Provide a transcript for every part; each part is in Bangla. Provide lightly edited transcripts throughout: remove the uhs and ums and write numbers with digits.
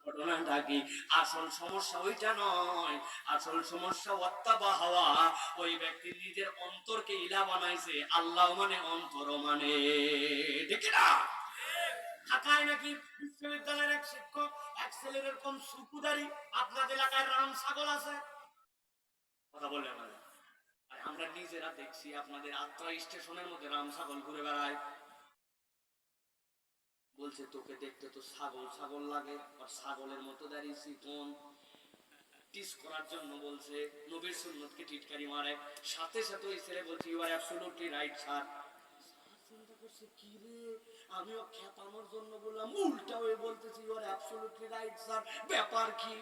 ঘটনাটা কি? আসল সমস্যা ওইটা নয়, আসল সমস্যা ওয়াত্তাবা হাওয়া। ওই ব্যক্তি নিজের অন্তরকে ইলা বানাইছে, আল্লাহ মানে অন্তর মানে, ঠিক না? ঢাকায় নাকি বিশ্ববিদ্যালয়ের এক শিক্ষক এক ছেলের এরকম সুকুদারি, আপনাদের এলাকায় রাম ছাগল আছে? কথা বলে আমাদের, আর আমরা নিজেরা দেখছি আপনাদের আত্রা স্টেশনের মধ্যে রাম ছাগল ঘুরে বেড়ায়। বলছে তোকে দেখতে তো ছাগল ছাগল লাগে, আর ছাগলের মতো দাঁড়িয়েছি কোন টিস করার জন্য বলছে, নবীর সুন্নতকে টিটকারি মারে। সাথে সাথে ওই ছেলে বলছে you are absolutely right sir. চিন্তা করছে কি রে, আমিও খেপানোর জন্য বললাম, উল্টা হয়ে বলতেছি you are absolutely right sir, ব্যাপার কি?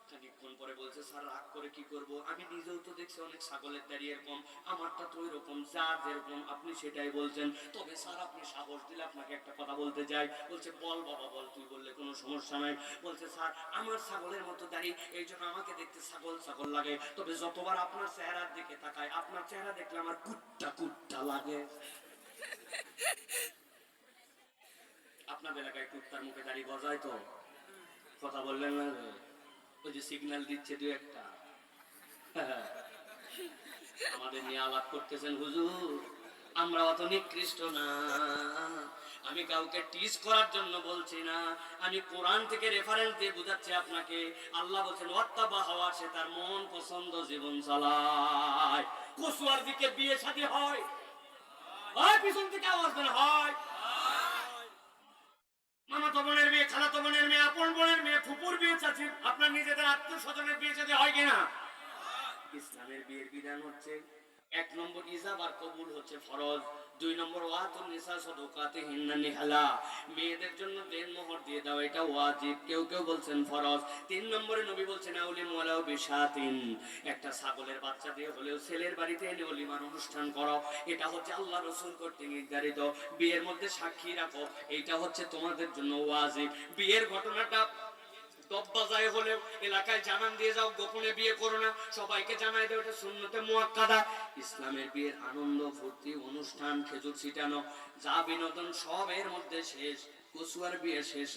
খানিকক্ষণ পরে বলছে স্যার রাগ করে কি করব, আমি নিজেও তো দেখছি অনেক ছাগলের দাঁড়িয়ে এরকম, আমারটা তো ওইরকম, যা যেরকম আপনি সেটাই বলছেন, তবে স্যার আপনি সাহস দিলে আপনাকে একটা কথা বলতে চাই। বলছে বল বাবা বল, তুই বললে কোনো সমস্যা নাই। বলছে স্যার আমার ছাগলের মতো দাঁড়ি, এই জন্য আমাকে দেখতে ছাগল ছাগল লাগে, তবে যতবার আপনার চেহারার দিকে তাকায়, আপনার চেহারা দেখলে আমার কুট্টা কুট্টা লাগে। আপনাদের এলাকায় কুত্তার মুখে দাঁড়ি গজায় তো? কথা বললেন না? ওই যে সিগন্যাল দিচ্ছে দু একটা, আমাদের নিয়ে আলাপ করতেছেন হুজুর, আমরা অত নিকৃষ্ট না। আমি কাউকে টিজ করার জন্য বলছি না, আমি কোরআন থেকে রেফারেন্স দিয়ে বুঝাচ্ছি আপনাকে। আল্লাহ বলছেন ওয়াত্তাবা হাওয়া, সে তার মন পছন্দ জীবন চালায়। কসুয়ার দিকে বিয়ে শাদী হয়, হয় পিছন থেকে আওয়াজ দেন হয়, মামাতো বোনের মেয়ে, খালাতো বোনের মেয়ে, আপন বোনের মেয়ে, ফুপুর বিয়ে, চাচির, আপনার নিজেদের আত্মীয় স্বজনের বিয়ে শাদী হয় কিনা? ইসলামের বিয়ের বিধান হচ্ছে, এক নম্বর ইজাব আর কবুল হচ্ছে ফরজ, দুই নম্বর ওয়াতুন নিসা সাদাকাতিহিন্না নিহালা, মেয়েদের জন্য দেনমোহর দিয়ে দাও, এটা ওয়াজিব, কেউ কেউ বলছেন ফরজ। তিন নম্বরে নবী বলছেন আউলিম ওয়ালাউ বিশাতিন, একটা ছাগলের বাচ্চা দিয়ে হলেও ছেলের বাড়িতে এনে ওলিমার অনুষ্ঠান করো, এটা হচ্ছে আল্লাহ রাসূল কর্তৃক নির্ধারিত। বিয়ের মধ্যে সাক্ষী রাখো, এইটা হচ্ছে তোমাদের জন্য ওয়াজিব। বিয়ের ঘটনাটা দববাজায় হলেও এলাকায় জানান দিয়ে যাও, গোপনে বিয়ে করো না, সবাইকে জানাই দাও, এটা সুন্নতে মুআক্কাদা। ইসলামের বিয়ের আনন্দ ফুর্তি অনুষ্ঠান, খেজুর ছিটানো, যা বিনোদন সব এর মধ্যে শেষ, কসুয়ার বিয়ে শেষ